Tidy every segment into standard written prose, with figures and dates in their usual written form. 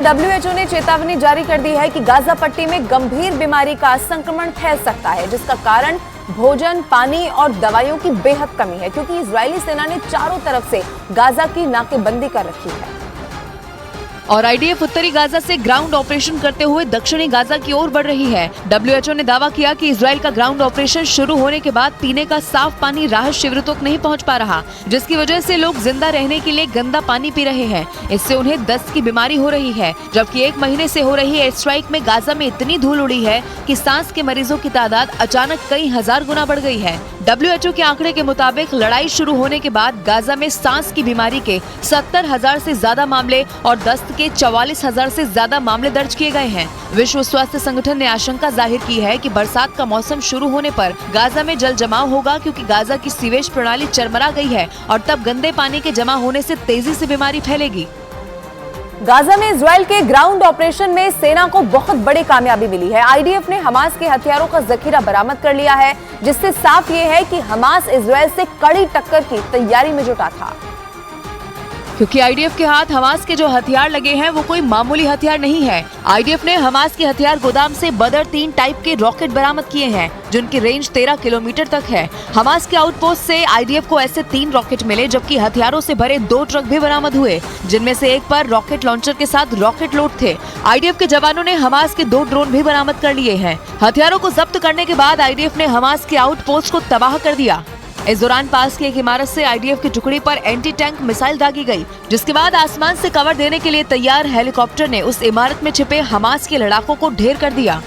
WHO ने चेतावनी जारी कर दी है कि गाजा पट्टी में गंभीर बीमारी का संक्रमण फैल सकता है, जिसका कारण भोजन, पानी और दवाइयों की बेहद कमी है, क्योंकि इजरायली सेना ने चारों तरफ से गाजा की नाकेबंदी कर रखी है। और आईडीएफ उत्तरी गाजा से ग्राउंड ऑपरेशन करते हुए दक्षिणी गाजा की ओर बढ़ रही है। WHO ने दावा किया कि इजराइल का ग्राउंड ऑपरेशन शुरू होने के बाद पीने का साफ पानी राहत शिविरों तक नहीं पहुंच पा रहा, जिसकी वजह से लोग जिंदा रहने के लिए गंदा पानी पी रहे हैं। इससे उन्हें दस्त की बीमारी हो रही है, जबकि 1 महीने से हो रही एयर स्ट्राइक में गाजा में इतनी धूल उड़ी है कि सांस के मरीजों की तादाद अचानक कई हजार गुना बढ़ गई है। WHO के आंकड़े के मुताबिक लड़ाई शुरू होने के बाद गाजा में सांस की बीमारी के 70,000 से ज्यादा मामले और दस्त के 44,000 से ज्यादा मामले दर्ज किए गए हैं। विश्व स्वास्थ्य संगठन ने आशंका जाहिर की है कि बरसात का मौसम शुरू होने पर गाजा में जल जमाव होगा, क्योंकि गाजा की सीवेज प्रणाली चरमरा गई है और तब गंदे पानी के जमा होने से तेजी से बीमारी फैलेगी। गाजा में इजराइल के ग्राउंड ऑपरेशन में सेना को बहुत बड़ी कामयाबी मिली है। आईडीएफ ने हमास के हथियारों का जखीरा बरामद कर लिया है, जिससे साफ ये है कि हमास इजराइल से कड़ी टक्कर की तैयारी में जुटा था। क्योंकि आईडीएफ के हाथ हमास के जो हथियार लगे हैं वो कोई मामूली हथियार नहीं है। आईडीएफ ने हमास के हथियार गोदाम से बदर 3 टाइप के रॉकेट बरामद किए हैं, जिनकी रेंज 13 किलोमीटर तक है। हमास के आउटपोस्ट से आईडीएफ को ऐसे 3 रॉकेट मिले, जबकि हथियारों से भरे 2 ट्रक भी बरामद हुए, जिनमें से एक पर रॉकेट लॉन्चर के साथ रॉकेट लोड थे। आईडीएफ के जवानों ने हमास के 2 ड्रोन भी बरामद कर लिए हैं। हथियारों को जब्त करने के बाद आईडीएफ ने हमास के आउटपोस्ट को तबाह कर दिया। इस दौरान पास की एक इमारत से आईडीएफ की टुकड़ी पर एंटी टैंक मिसाइल दागी गई, जिसके बाद आसमान से कवर देने के लिए तैयार हेलीकॉप्टर ने उस इमारत में छिपे हमास के लड़ाकों को ढेर कर दिया।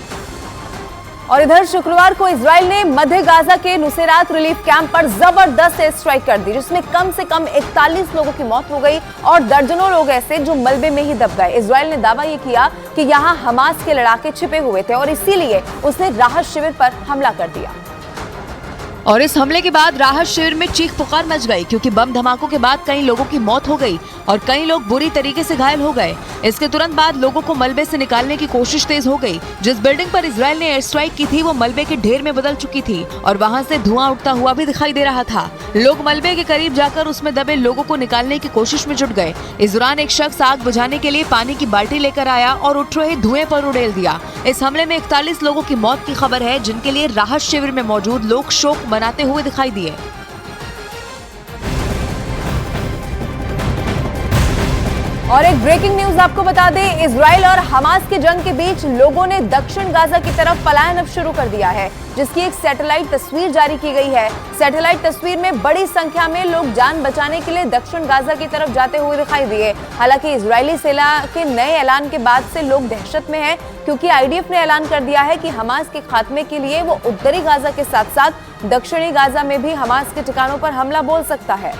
और इधर शुक्रवार को इजराइल ने मध्य गाजा के नुसेरात रिलीफ कैंप पर जबरदस्त एयर स्ट्राइक कर दी, जिसमें कम से कम 41 लोगों की मौत हो गई और दर्जनों लोग ऐसे जो मलबे में ही दब गए। इजराइल ने दावा ये किया कि यहाँ हमास के लड़ाके छिपे हुए थे और इसीलिए उसने राहत शिविर पर हमला कर दिया। और इस हमले के बाद राहत शिविर में चीख पुकार मच गई, क्योंकि बम धमाकों के बाद कई लोगों की मौत हो गई और कई लोग बुरी तरीके से घायल हो गए। इसके तुरंत बाद लोगों को मलबे से निकालने की कोशिश तेज हो गई। जिस बिल्डिंग पर इजराइल ने एयर स्ट्राइक की थी वो मलबे के ढेर में बदल चुकी थी और वहां से धुआं उठता हुआ भी दिखाई दे रहा था। लोग मलबे के करीब जाकर उसमें दबे लोगों को निकालने की कोशिश में जुट गए। इस दौरान एक शख्स आग बुझाने के लिए पानी की बाल्टी लेकर आया और उठ रहे धुएं पर उड़ेल दिया। इस हमले में 41 लोगों की मौत की खबर है, जिनके लिए राहत शिविर में मौजूद लोग शोक मनाते हुए दिखाई दिए। और एक ब्रेकिंग न्यूज आपको बता दें, इजराइल और हमास की जंग के बीच लोगों ने दक्षिण गाजा की तरफ पलायन अब शुरू कर दिया है, जिसकी एक सैटेलाइट तस्वीर जारी की गई है। सैटेलाइट तस्वीर में बड़ी संख्या में लोग जान बचाने के लिए दक्षिण गाजा की तरफ जाते हुए दिखाई दिए। हालांकि इजरायली सेना के नए ऐलान के बाद से लोग दहशत में हैं, क्योंकि आईडीएफ ने ऐलान कर दिया है कि हमास के खात्मे के लिए वो उत्तरी गाजा के साथ साथ दक्षिणी गाजा में भी हमास के ठिकानों पर हमला बोल सकता है।